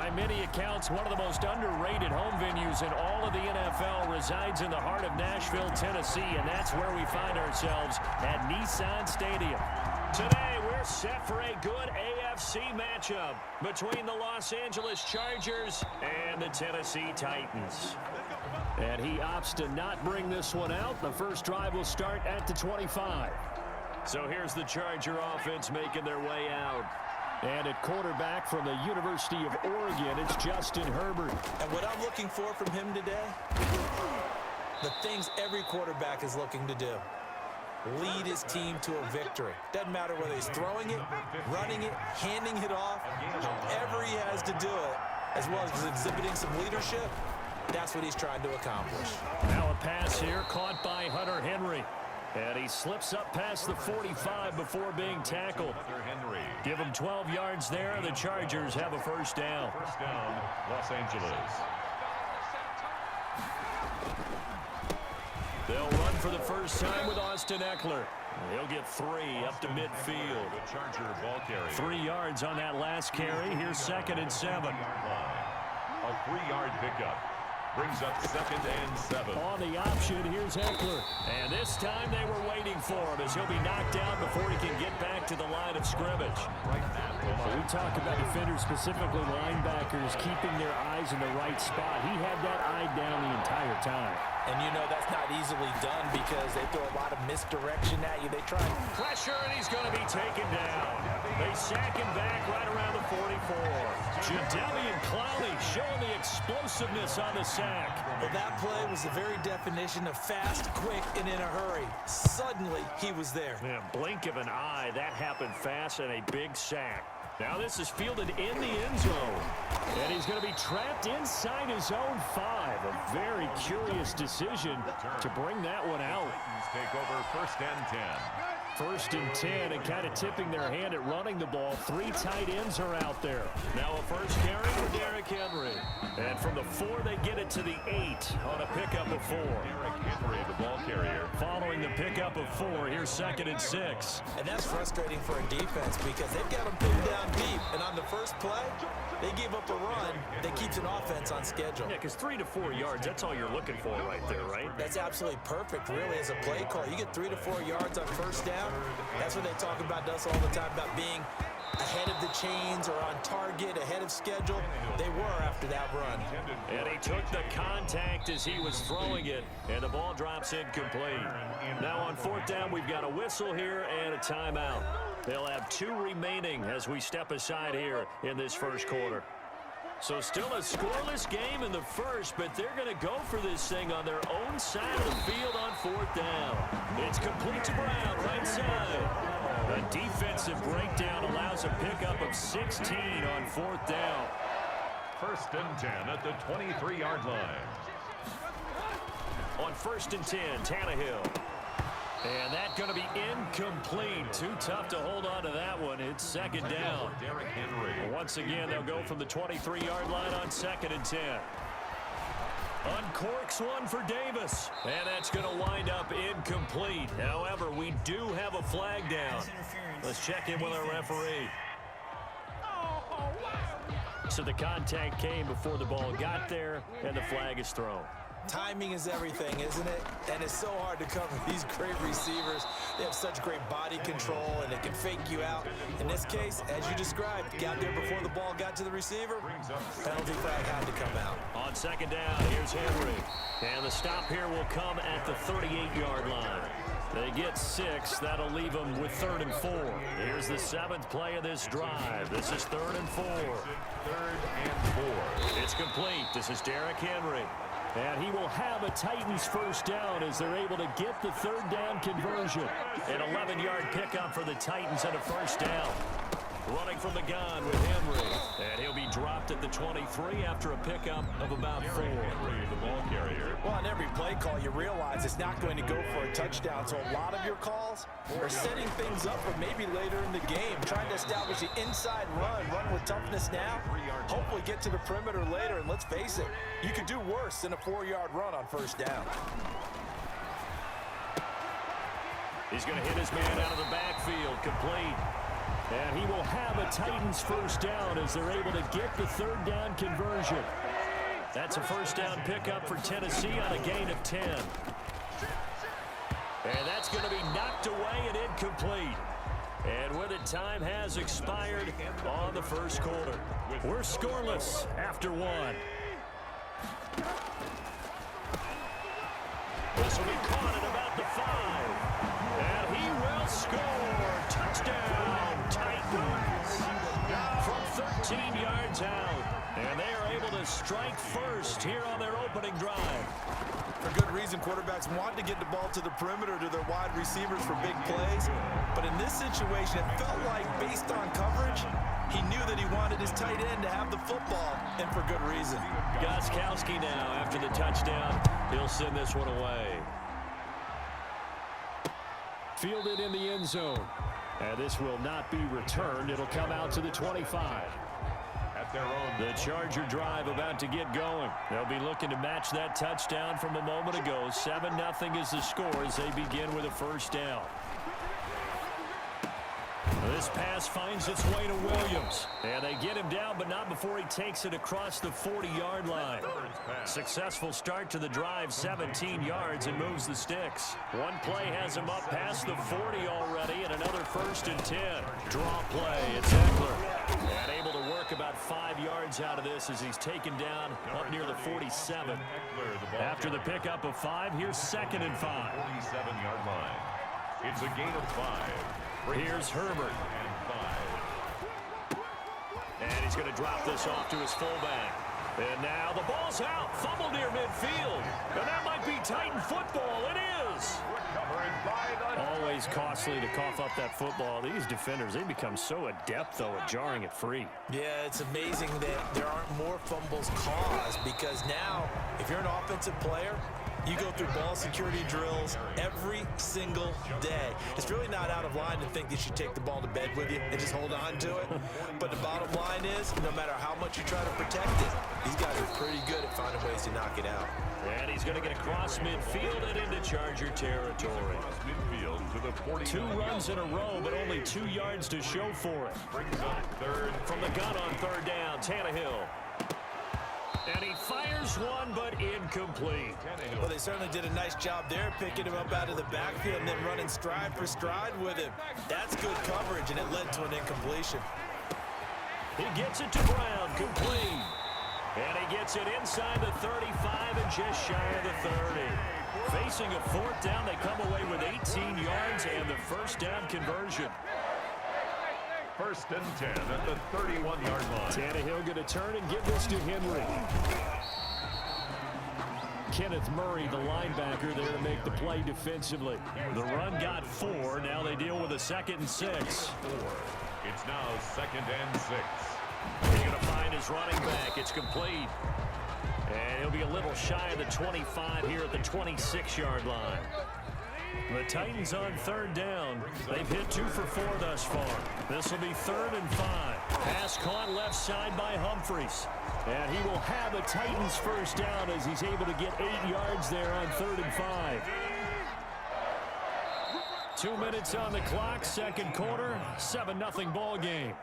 By many accounts, one of the most underrated home venues in all of the NFL resides in the heart of Nashville, Tennessee, and that's where we find ourselves at Nissan Stadium. Today, we're set for a good AFC matchup between the Los Angeles Chargers and the Tennessee Titans. And he opts to not bring this one out. The first drive will start at the 25. So here's the Charger offense making their way out. And at quarterback from the University of Oregon, it's Justin Herbert. And what I'm looking for from him today, the things every quarterback is looking to do. Lead his team to a victory. Doesn't matter whether he's throwing it, running it, handing it off, however he has to do it, as well as exhibiting some leadership, that's what he's trying to accomplish. Now a pass here caught by Hunter Henry. And he slips up past the 45 before being tackled. Give him 12 yards there. The Chargers have a first down. First down, Los Angeles. They'll run for the first time with Austin Eckler. He'll get 3 up to midfield. The Charger ball carry. 3 yards on that last carry. Here's 2nd and 7. A 3-yard pickup. Brings up 2nd and 7. On the option, here's Eckler. And this time they were waiting for him as he'll be knocked down before he can get back to the line of scrimmage. We talk about defenders, specifically linebackers, keeping their eyes in the right spot. He had that eye down the entire time. And you know that's not easily done because they throw a lot of misdirection at you. They try pressure, and he's going to be taken down. They sack him back right around the 44. Jadeveon Clowney showing the explosiveness on the sack. Well, that play was the very definition of fast, quick, and in a hurry. Suddenly, he was there. Man, blink of an eye, that happened fast, and a big sack. Now this is fielded in the end zone. And he's going to be trapped inside his own 5. A very curious decision to bring that one out. Take over 1st and 10. 1st and 10, and kind of tipping their hand at running the ball. 3 tight ends are out there. Now a first carry for Derrick Henry. And from the 4, they get it to the 8 on a pickup of 4. Derrick Henry, the ball carrier. Following the pickup of 4, here's 2nd and 6. And that's frustrating for a defense because they've got them pinned down deep. And on the first play, they give up a run that keeps an offense on schedule. Yeah, because 3 to 4 yards, that's all you're looking for right there, right? That's absolutely perfect, really, as a play call. You get 3 to 4 yards on first down. That's what they talk about us all the time, about being ahead of the chains or on target, ahead of schedule. They were after that run. And he took the contact as he was throwing it, and the ball drops incomplete. Now on 4th down, we've got a whistle here and a timeout. They'll have 2 remaining as we step aside here in this first quarter. So still a scoreless game in the first, but they're going to go for this thing on their own side of the field on 4th down. It's complete to Brown, right side. A defensive breakdown allows a pickup of 16 on 4th down. 1st and 10 at the 23-yard line. On 1st and 10, Tannehill. And that's going to be incomplete. Too tough to hold on to that one. It's 2nd down. Derrick Henry. Once again, they'll go from the 23-yard line on 2nd and 10. Uncorks one for Davis. And that's going to wind up incomplete. However, we do have a flag down. Let's check in with our referee. So the contact came before the ball got there, and the flag is thrown. Timing is everything, isn't it? And it's so hard to cover these great receivers. They have such great body control, and they can fake you out. In this case, as you described, got there before the ball got to the receiver. Penalty flag had to come out. On 2nd down, here's Henry. And the stop here will come at the 38-yard line. They get 6. That'll leave them with 3rd and 4. Here's the 7th play of this drive. This is 3rd and 4. 3rd and 4. It's complete. This is Derrick Henry. And he will have a Titans first down as they're able to get the 3rd down conversion. An 11-yard pickup for the Titans and a first down. Running from the gun with Henry. And he'll be dropped at the 23 after a pickup of about 4. Henry, the ball carrier. Well, on every play call, you realize it's not going to go for a touchdown. So a lot of your calls are setting things up for maybe later in the game, trying to establish the inside run with toughness now, hopefully get to the perimeter later. And let's face it, you could do worse than a 4-yard run on first down. He's going to hit his man out of the backfield, complete. And And he will have a Titans first down as they're able to get the third down conversion. That's a first down pickup for Tennessee on a gain of 10. And that's going to be knocked away and incomplete. And with it, time has expired on the first quarter. We're scoreless after one. This will be caught at about the 5. And he will score. Touchdown, Titans. From 13 yards out. And they are able to strike first here on their opening drive. For good reason, quarterbacks want to get the ball to the perimeter to their wide receivers for big plays. But in this situation, it felt like, based on coverage, he knew that he wanted his tight end to have the football, and for good reason. Gostkowski now, after the touchdown, he'll send this one away. Fielded in the end zone. And this will not be returned. It'll come out to the 25. The Charger drive about to get going. They'll be looking to match that touchdown from a moment ago. 7-0 is the score as they begin with a first down. This pass finds its way to Williams. And they get him down, but not before he takes it across the 40-yard line. Successful start to the drive, 17 yards, and moves the sticks. One play has him up past the 40 already, and another 1st and 10. Draw play, it's Eckler. And able to work about 5 yards out of this as he's taken down up near the 47. After the pickup of 5, here's 2nd and 5. 47-yard line. It's a gain of 5. Here's Herbert. And he's going to drop this off to his fullback. And now the ball's out. Fumble near midfield. And that might be Titan football. It is. Always costly to cough up that football. These defenders, they become so adept, though, at jarring it free. Yeah, it's amazing that there aren't more fumbles caused, because now, if you're an offensive player, you go through ball security drills every single day. It's really not out of line to think you should take the ball to bed with you and just hold on to it. But the bottom line is, no matter how much you try to protect it, these guys are pretty good at finding ways to knock it out. And he's going to get across midfield and into Charger territory. Midfield to the 40. 2 runs in a row, but only 2 yards to show for it. Brings up third. From the gun on third down, Tannehill. And he fires one, but incomplete. Well, they certainly did a nice job there, picking him up out of the backfield and then running stride for stride with him. That's good coverage, and it led to an incompletion. He gets it to Brown, complete. And he gets it inside the 35 and just shy of the 30. Facing a 4th down, they come away with 18 yards and the first down conversion. 1st and 10 at the 31-yard line. Tannehill going to turn and give this to Henry. Kenneth Murray, the linebacker, there to make the play defensively. The run got 4. Now they deal with a 2nd and 6. It's now 2nd and 6. He's going to find his running back. It's complete. And he'll be a little shy of the 25 here at the 26-yard line. The Titans on third down. They've hit 2 for 4 thus far. This will be 3rd and 5. Pass caught left side by Humphries. And he will have a Titans first down as he's able to get 8 yards there on 3rd and 5. 2 minutes on the clock, 2nd quarter, 7-0 ball game.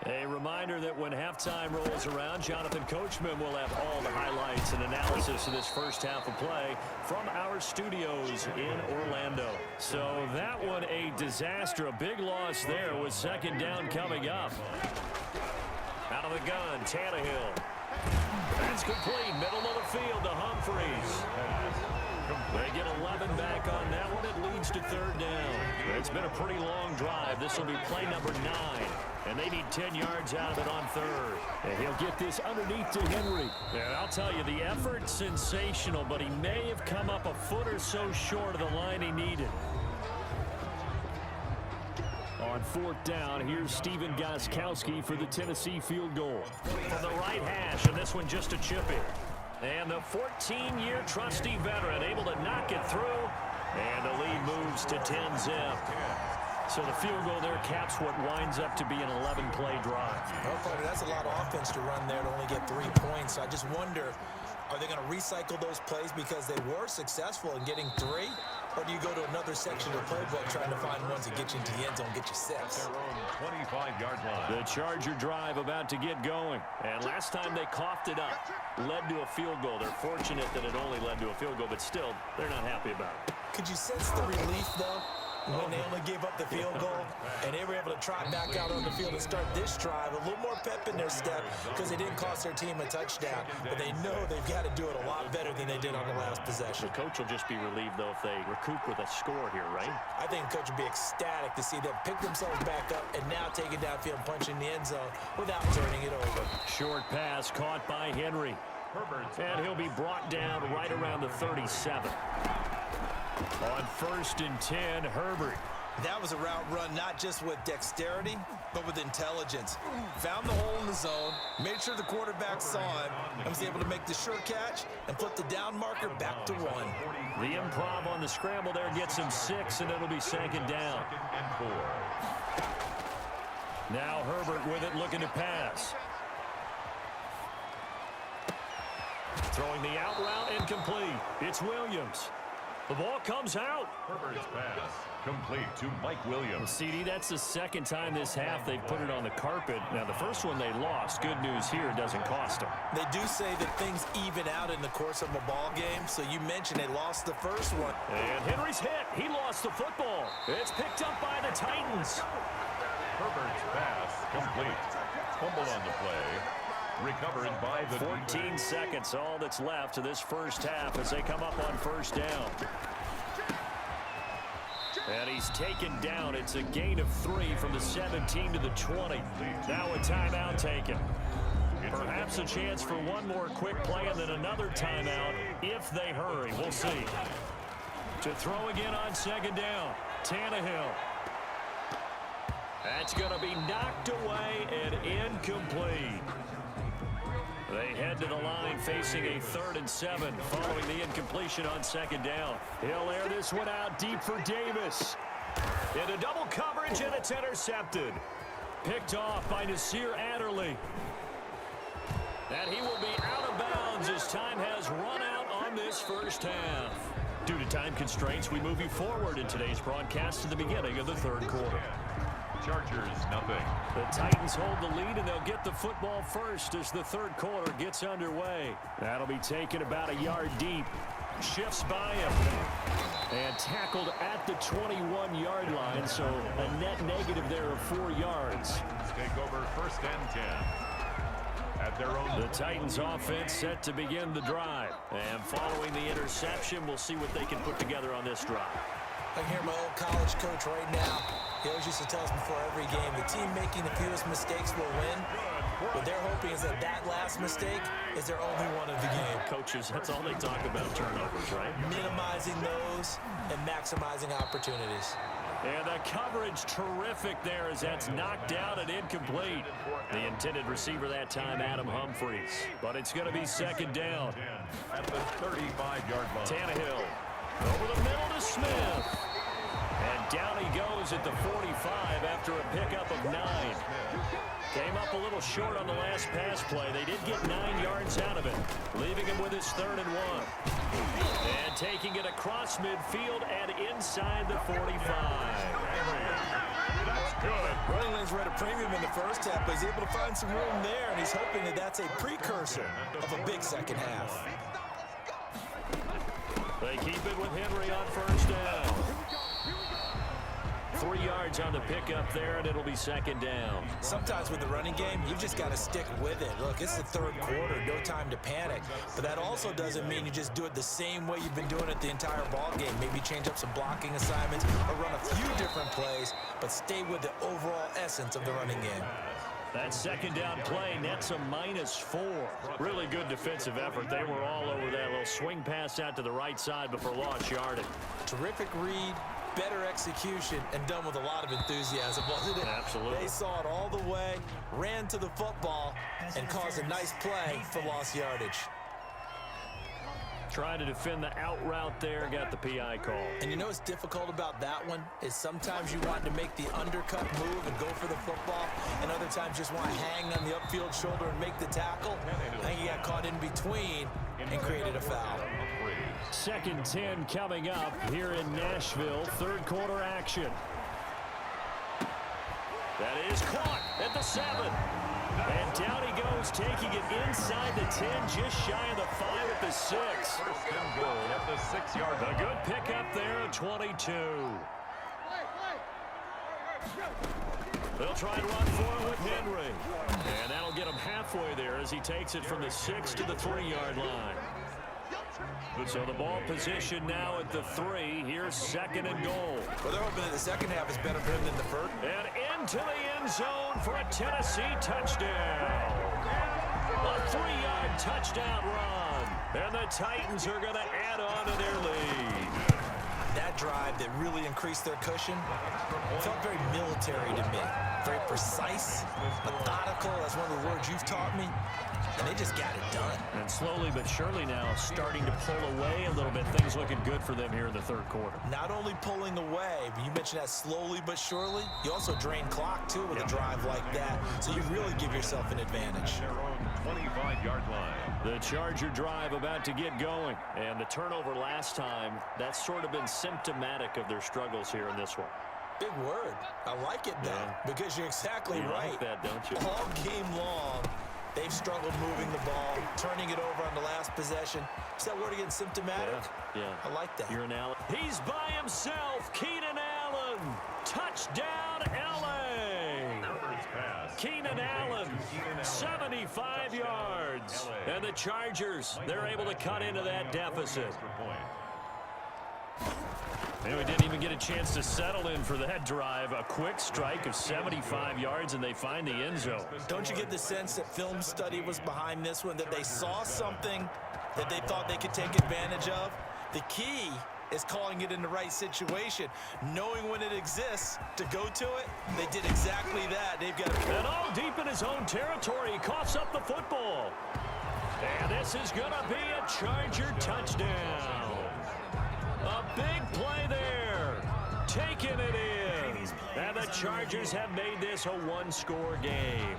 A reminder that when halftime rolls around, Jonathan Coachman will have all the highlights and analysis of this first half of play from our studios in Orlando. So that one a disaster, a big loss there with 2nd down coming up. Out of the gun, Tannehill. That's complete, middle of the field to Humphries. They get 11 back on that one. It leads to 3rd down. It's been a pretty long drive. This will be play number 9. And they need 10 yards out of it on 3rd. And he'll get this underneath to Henry. And I'll tell you, the effort, sensational, but he may have come up a foot or so short of the line he needed. On 4th down, here's Stephen Gostkowski for the Tennessee field goal. From the right hash, and this one just a chip in. And the 14-year trusty veteran able to knock it through. And the lead moves to 10-zip. So the field goal there caps what winds up to be an 11-play drive. Well, Carter, that's a lot of offense to run there to only get 3 points. I just wonder, are they going to recycle those plays because they were successful in getting 3? Or do you go to another section of the playbook trying to find ones that get you into the end zone, get you 6? Their own 25-yard line. The Charger drive about to get going. And last time they coughed it up, led to a field goal. They're fortunate that it only led to a field goal, but still, they're not happy about it. Could you sense the relief, though, when they only gave up the field goal and they were able to trot back out on the field and start this drive? A little more pep in their step because they didn't cost their team a touchdown, but they know they've got to do it a lot better than they did on the last possession. The coach will just be relieved, though, if they recoup with a score here, right? I think the coach would be ecstatic to see them pick themselves back up and now take it downfield and punch in the end zone without turning it over. Short pass caught by Henry. And he'll be brought down right around the 37. On 1st and 10, Herbert. That was a route run not just with dexterity, but with intelligence. Found the hole in the zone, made sure the quarterback saw him, and was able to make the sure catch and flip the down marker back to 1. The improv on the scramble there gets him 6, and it'll be 2nd down. Now Herbert with it, looking to pass. Throwing the out route, incomplete. It's Williams. The ball comes out. Herbert's pass complete to Mike Williams. CD, that's the 2nd time this half they've put it on the carpet. Now, the first one they lost. Good news here, it doesn't cost them. They do say that things even out in the course of a ball game, so you mentioned they lost the first one. And Henry's hit. He lost the football. It's picked up by the Titans. Herbert's pass complete. Fumble on the play. Recovered by the 14 seconds, all that's left to this first half as they come up on 1st down. And he's taken down. It's a gain of 3 from the 17 to the 20. Now a timeout taken. Perhaps a chance for one more quick play and then another timeout if they hurry. We'll see. To throw again on 2nd down, Tannehill. That's going to be knocked away and incomplete. They head to the line facing a 3rd and 7 following the incompletion on 2nd down. He'll air this one out deep for Davis. Into double coverage, and it's intercepted. Picked off by Nasir Adderley. And he will be out of bounds as time has run out on this first half. Due to time constraints, we move you forward in today's broadcast to the beginning of the 3rd quarter. Chargers, nothing. The Titans hold the lead, and they'll get the football first as the 3rd quarter gets underway. That'll be taken about a yard deep. Shifts by him. And tackled at the 21-yard line, so a net negative there of 4 yards. Take over 1st and 10. At their own. The Titans offense set to begin the drive. And following the interception, we'll see what they can put together on this drive. I can hear my old college coach right now. He always used to tell us before every game, the team making the fewest mistakes will win. What they're hoping is that that last mistake is their only one of the game. Coaches, that's all they talk about, turnovers, right? Minimizing those and maximizing opportunities. And the coverage terrific there as that's knocked down and incomplete. The intended receiver that time, Adam Humphries. But it's going to be 2nd down. At the 35-yard line. Tannehill over the middle to Smith. And down he goes at the 45 after a pickup of 9. Came up a little short on the last pass play. They did get 9 yards out of it, leaving him with his 3rd and 1. And taking it across midfield and inside the 45. That's good. Running lanes were at a premium in the first half, but he's able to find some room there, and he's hoping that that's a precursor of a big 2nd half. They keep it with Henry on 1st down. 3 yards on the pickup there, and it'll be 2nd down. Sometimes with the running game, you've just got to stick with it. Look, it's the 3rd quarter, no time to panic. But that also doesn't mean you just do it the same way you've been doing it the entire ball game. Maybe change up some blocking assignments or run a few different plays, but stay with the overall essence of the running game. That 2nd down play nets a -4. Really good defensive effort. They were all over that little swing pass out to the right side before lost yardage. Terrific read, better execution, and done with a lot of enthusiasm, wasn't it? Absolutely. They saw it all the way, ran to the football, and caused a nice play for lost yardage. Trying to defend the out route there, got the PI call. And you know what's difficult about that one is sometimes you want to make the undercut move and go for the football, and other times just want to hang on the upfield shoulder and make the tackle. I think he got caught in between and created a foul. 2nd and 10 coming up here in Nashville. Third quarter action. That is caught at the 7. And down he goes, taking it inside the 10, just shy of the 5 at the 6. First and goal at the 6-yard line. A good pickup there at 22. They'll try and run for it with Henry. And that'll get him halfway there as he takes it from the 6 to the 3-yard line. So the ball position now at the 3. Here's 2nd and goal. Well, they're hoping that the second half is better for him than the first. And into the end zone for a Tennessee touchdown. A 3-yard touchdown run. And the Titans are going to add on to their lead. That drive that really increased their cushion felt very military to me. Very precise, methodical. That's one of the words you've taught me. And they just got it done. And slowly but surely now starting to pull away a little bit. Things looking good for them here in the third quarter. Not only pulling away, but you mentioned that slowly but surely. You also drain clock, too, with a drive like that. So you really give yourself an advantage. Their own 25-yard line. The Charger drive about to get going. And the turnover last time, that's sort of been symptomatic of their struggles here in this one. Big word. I like it, though, because you're exactly right. You like that, don't you? All game long, they've struggled moving the ball, turning it over on the last possession. Is that word again, symptomatic? Yeah. I like that. You're an Allen. He's by himself. Keenan Allen. Touchdown, L.A. Keenan Allen, 75 yards. And the Chargers, they're able to cut into that deficit. And we didn't even get a chance to settle in for that drive. A quick strike of 75 yards, and they find the end zone. Don't you get the sense that film study was behind this one, that they saw something that they thought they could take advantage of? The key is calling it in the right situation, knowing when it exists to go to it. They did exactly that. They've got it. And all deep in his own territory, he coughs up the football. And this is going to be a Charger touchdown. A big play there. Taking it in. And the Chargers have made this a one-score game.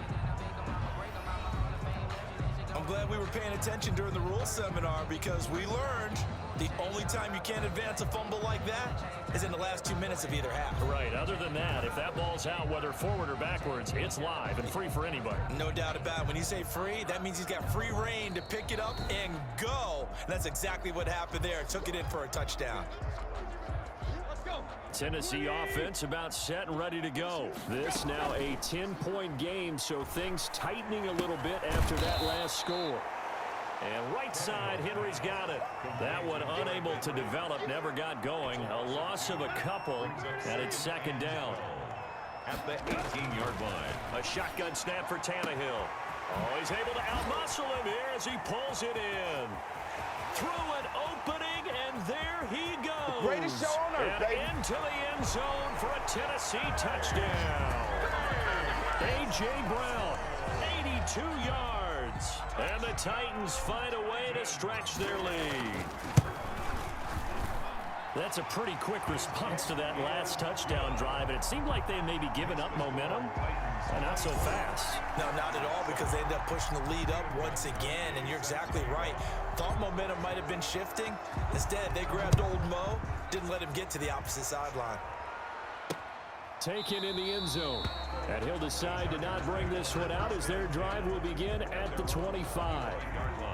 I'm glad we were paying attention during the rules seminar because we learned the only time you can't advance a fumble like that is in the last 2 minutes of either half. Right. Other than that, if that ball's out, whether forward or backwards, it's live and free for anybody. No doubt about it. When you say free, that means he's got free reign to pick it up and go. And that's exactly what happened there. Took it in for a touchdown. Tennessee offense about set and ready to go. This now a 10-point game, so things tightening a little bit after that last score. And right side, Henry's got it. That one unable to develop, never got going. A loss of a couple, and it's 2nd down. At the 18-yard line. A shotgun snap for Tannehill. Oh, he's able to outmuscle him here as he pulls it in. Through an opening, and there he goes. Greatest show on earth, baby. And into the end zone for a Tennessee touchdown. A.J. Brown, 82 yards. And the Titans find a way to stretch their lead. That's a pretty quick response to that last touchdown drive, and it seemed like they may be giving up momentum. Not so fast. No, not at all, because they end up pushing the lead up once again, and you're exactly right. Thought momentum might have been shifting. Instead, they grabbed old Mo, didn't let him get to the opposite sideline. Taken in the end zone. And he'll decide to not bring this one out as their drive will begin at the 25.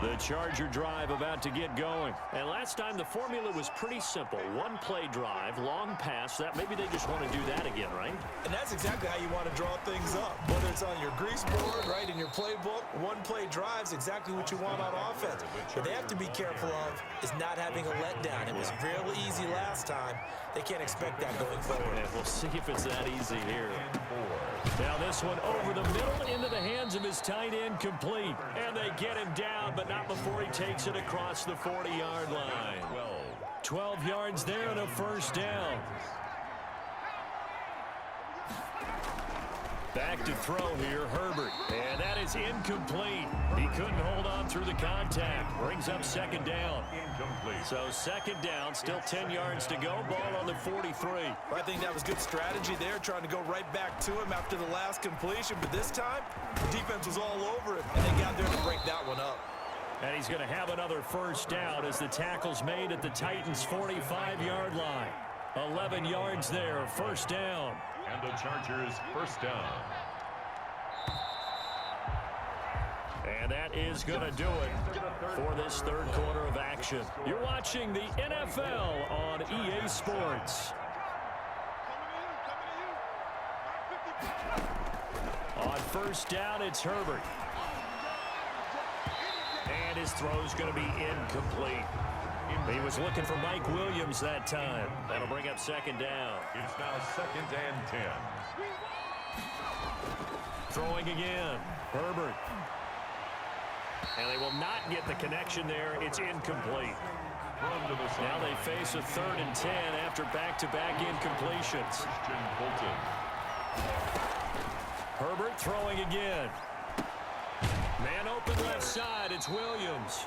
The Charger drive about to get going. And last time the formula was pretty simple. One play drive, long pass. That maybe they just want to do that again, right? And that's exactly how you want to draw things up. Whether it's on your grease board, right, in your playbook, one play drive's exactly what you want on offense. What they have to be careful of is not having a letdown. It was real easy last time. They can't expect that going forward. And we'll see if it's that easy here. Now this one over the middle into the hands of his tight end, complete. And they get him down, but not before he takes it across the 40-yard line. 12 yards there and a first down. Back to throw here, Herbert. And that is incomplete. He couldn't hold on through the contact. Brings up 2nd down. Incomplete. So 2nd down, still 10 yards to go. Ball on the 43. I think that was good strategy there, trying to go right back to him after the last completion. But this time, the defense was all over him, and they got there to break that one up. And he's going to have another first down as the tackle's made at the Titans' 45-yard line. 11 yards there, first down. And the Chargers first down. And that is going to do it for this third quarter of action. You're watching the NFL on EA Sports. On first down, it's Herbert. And his throw's going to be incomplete. He was looking for Mike Williams that time. That'll bring up second down. It's now 2nd and 10. Throwing again. Herbert. And they will not get the connection there. It's incomplete. Now they face a 3rd and 10 after back-to-back incompletions. Herbert throwing again. Man open left side. It's Williams.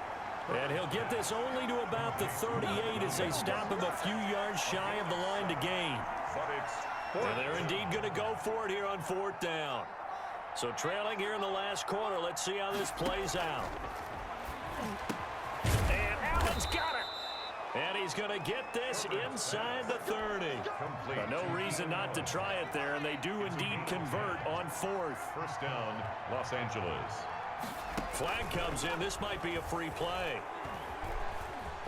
And he'll get this only to about the 38 as they stop him a few yards shy of the line to gain. And they're indeed going to go for it here on 4th down. So trailing here in the last quarter. Let's see how this plays out. And Allen's got it. And he's going to get this inside the 30. But no reason not to try it there, and they do indeed convert on 4th. First down, Los Angeles. Flag comes in. This might be a free play.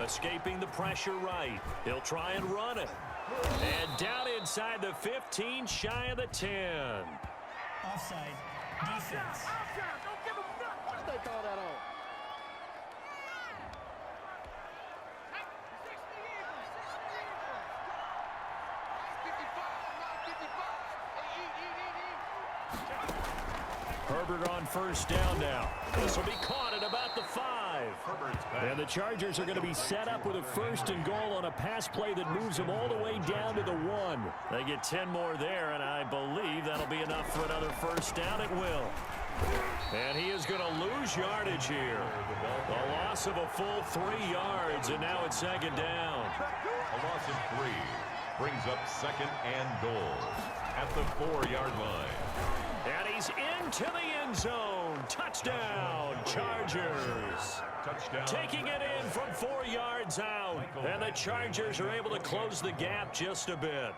Escaping the pressure right. He'll try and run it. And down inside the 15, shy of the 10. Offside. Defense. Don't give him nothing. What did they call that on? Herbert on first down now. This will be caught at about the 5. And the Chargers are going to be set up with a 1st and goal on a pass play that moves them all the way down to the 1. They get 10 more there, and I believe that'll be enough for another first down. It will. And he is going to lose yardage here. A loss of a full 3 yards, and now it's 2nd down. A loss of 3 brings up 2nd and goal at the 4-yard line. And he's into the end zone. Touchdown, Chargers. Touchdown. Taking it in from 4 yards out. And the Chargers are able to close the gap just a bit.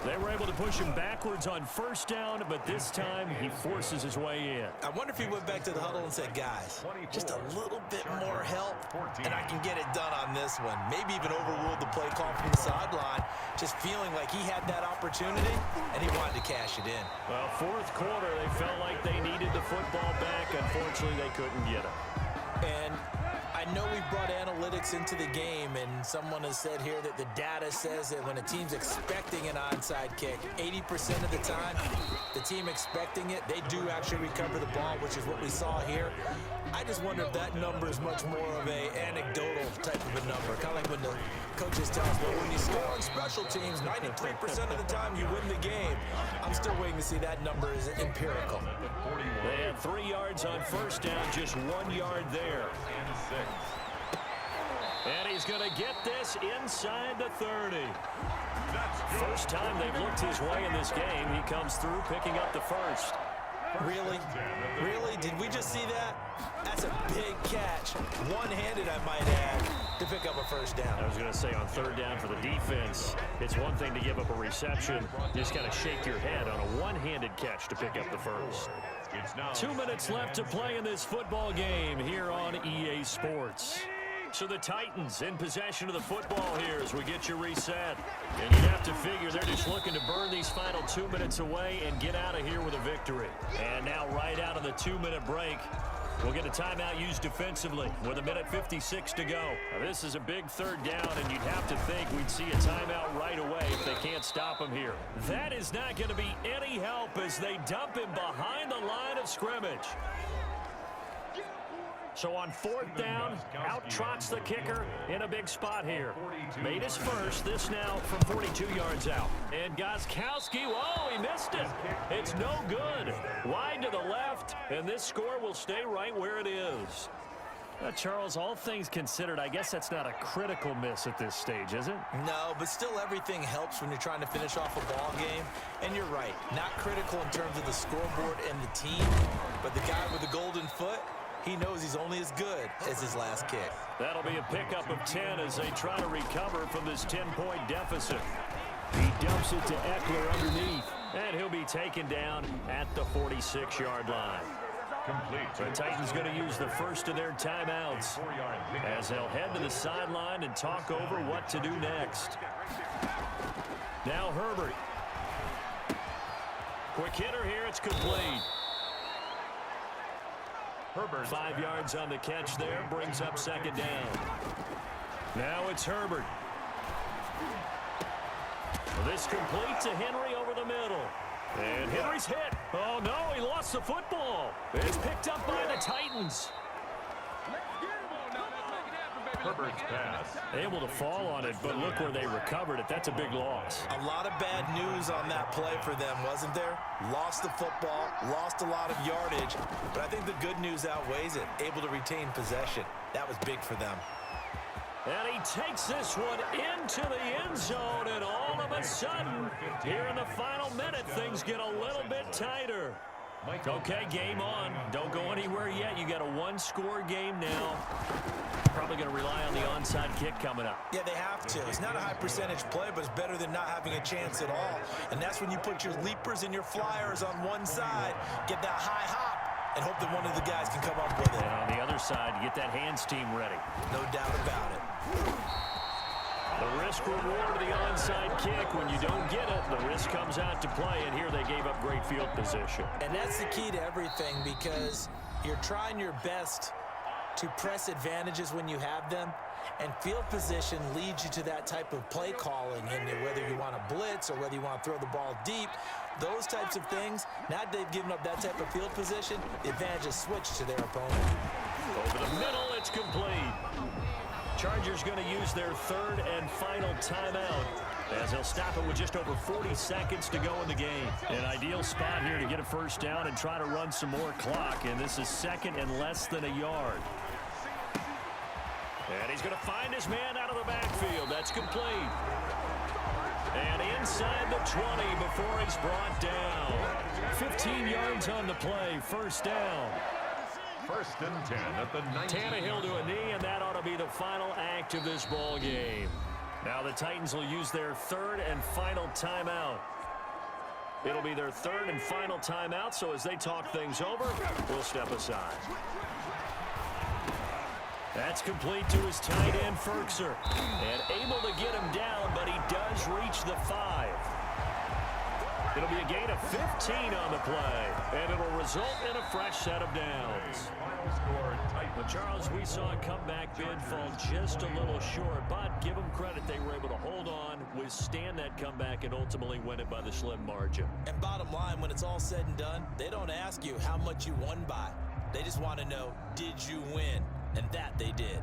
They were able to push him backwards on first down, but this time he forces his way in. I wonder if he went back to the huddle and said, guys, just a little bit more help, and I can get it done on this one. Maybe even overruled the play call from the sideline, just feeling like he had that opportunity, and he wanted to cash it in. Well, 4th quarter, they felt like they needed the football back. Unfortunately, they couldn't get it. And I know we brought analytics into the game, and someone has said here that the data says that when a team's expecting an onside kick, 80% of the time, the team expecting it, they do actually recover the ball, which is what we saw here. I just wonder if that number is much more of a anecdotal type of a number, kind of like when the coaches tell us, well, when you score on special teams, 93% of the time you win the game. I'm still waiting to see that number is empirical. They had 3 yards on first down, just 1 yard there. And he's going to get this inside the 30. First time they've looked his way in this game. He comes through picking up the first. Really? Really? Did we just see that? That's a big catch. One-handed, I might add, to pick up a first down. I was going to say on 3rd down for the defense, it's one thing to give up a reception. You just got to shake your head on a one-handed catch to pick up the first. 2 minutes left to play in this football game here on EA Sports. So the Titans in possession of the football here as we get you reset. And you have to figure they're just looking to burn these final 2 minutes away and get out of here with a victory. And now right out of the 2-minute break, we'll get a timeout used defensively with 1:56 to go. Now, this is a big 3rd down, and you'd have to think we'd see a timeout right away if they can't stop him here. That is not going to be any help as they dump him behind the line of scrimmage. So on 4th down, out trots the kicker in a big spot here. Made his first, this now from 42 yards out. And Gostkowski, whoa, he missed it. It's no good. Wide to the left, and this score will stay right where it is. Charles, all things considered, I guess that's not a critical miss at this stage, is it? No, but still everything helps when you're trying to finish off a ball game. And you're right, not critical in terms of the scoreboard and the team, but the guy with the golden foot, he knows he's only as good as his last kick. That'll be a pickup of 10 as they try to recover from this 10-point deficit. He dumps it to Eckler underneath, and he'll be taken down at the 46-yard line. Complete. The Titans going to use the first of their timeouts as they'll head to the sideline and talk over what to do next. Now Herbert. Quick hitter here. It's complete. Herbert. 5 yards on the catch there. Brings up second down. Now it's Herbert. This complete to Henry over the middle. And Henry's hit. Oh, no, he lost the football. It's picked up by the Titans. Herbert's pass. Able to fall on it, but look where they recovered it. That's a big loss. A lot of bad news on that play for them, wasn't there? Lost the football, lost a lot of yardage, but I think the good news outweighs it. Able to retain possession. That was big for them. And he takes this one into the end zone, and all of a sudden, here in the final minute, things get a little bit tighter. Okay, game on. Don't go anywhere yet. You got a one-score game now. Probably going to rely on the onside kick coming up. Yeah, they have to. It's not a high-percentage play, but it's better than not having a chance at all. And that's when you put your leapers and your flyers on one side, get that high hop, and hope that one of the guys can come up with it. And on the other side, you get that hands team ready. No doubt about it. The risk reward of the onside kick. When you don't get it, the risk comes out to play, and here they gave up great field position. And that's the key to everything, because you're trying your best to press advantages when you have them, and field position leads you to that type of play calling, and whether you want to blitz or whether you want to throw the ball deep, those types of things. Now that they've given up that type of field position, the advantage is switched to their opponent. Over the middle, it's complete. Chargers going to use their third and final timeout as they'll stop it with just over 40 seconds to go in the game. An ideal spot here to get a first down and try to run some more clock, and this is second and less than a yard. And he's going to find his man out of the backfield. That's complete. And inside the 20 before he's brought down. 15 yards on the play, first down. First and 10 at the 19. Tannehill to a knee, and that ought to be the final act of this ball game. Now the Titans will use their third and final timeout. It'll be their third and final timeout, so as they talk things over, we'll step aside. That's complete to his tight end, Ferkser. And able to get him down, but he does reach the 5. It'll be a gain of 15 on the play, and it'll result in a fresh set of downs. But Charles, we saw a comeback bid fall just a little short, but give them credit, they were able to hold on, withstand that comeback, and ultimately win it by the slim margin. And bottom line, when it's all said and done, they don't ask you how much you won by. They just want to know, did you win? And that they did.